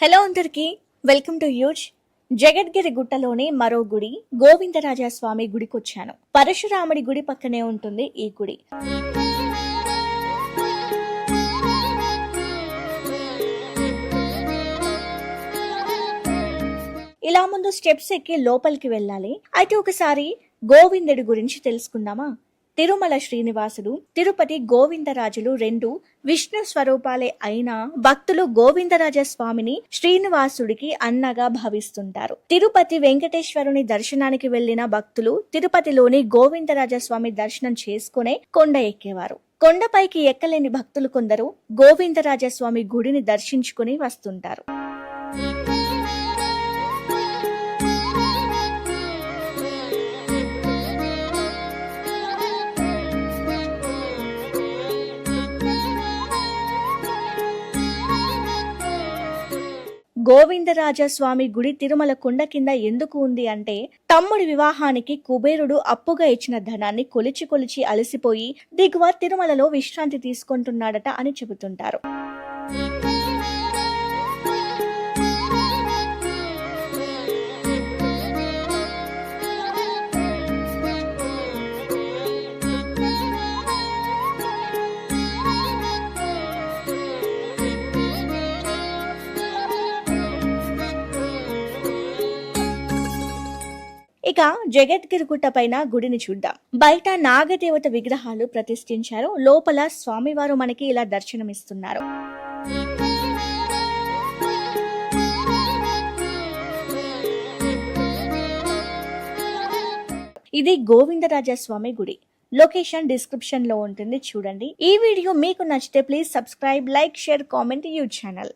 Hello అందరికి welcome to use. Jagadgiri గుట్టలోని మరో గుడి గోవిందరాజస్వామి గుడికొచ్చాను. పరశురాముడి గుడి పక్కనే ఉంటుంది ఈ గుడి. ఇలా ముందు స్టెప్స్ ఎక్కి లోపలికి వెళ్ళాలి. అయితే ఒకసారి గోవిందుడి గురించి తెలుసుకుందామా? తిరుమల శ్రీనివాసుడు, తిరుపతి గోవిందరాజులు రెండు విష్ణు స్వరూపాలే అయినా భక్తులు గోవిందరాజ స్వామిని శ్రీనివాసుడికి అన్నగా భావిస్తుంటారు. తిరుపతి వెంకటేశ్వరుని దర్శనానికి వెళ్లిన భక్తులు తిరుపతిలోని గోవిందరాజ స్వామి దర్శనం చేసుకునే కొండ ఎక్కేవారు. కొండపైకి ఎక్కలేని భక్తులు కొందరు గోవిందరాజ స్వామి గుడిని దర్శించుకుని వస్తుంటారు. గోవిందరాజస్వామి గుడి తిరుమల కొండ కింద ఎందుకు ఉంది అంటే, తమ్ముడి వివాహానికి కుబేరుడు అప్పుగా ఇచ్చిన ధనాన్ని కొలిచి అలసిపోయి దిగువ తిరుమలలో విశ్రాంతి తీసుకుంటున్నాడట అని చెబుతుంటారు. ఇక జగద్గిరి గుట్ట పైన గుడిని చూద్దాం. బయట నాగదేవత విగ్రహాలు ప్రతిష్ఠించారు. లోపల స్వామివారు మనకి ఇలా దర్శనమిస్తున్నారు. ఇది గోవిందరాజస్వామి గుడి. లొకేషన్ డిస్క్రిప్షన్ లో ఉంటుంది, చూడండి. ఈ వీడియో మీకు నచ్చితే please subscribe, like, share, comment use channel.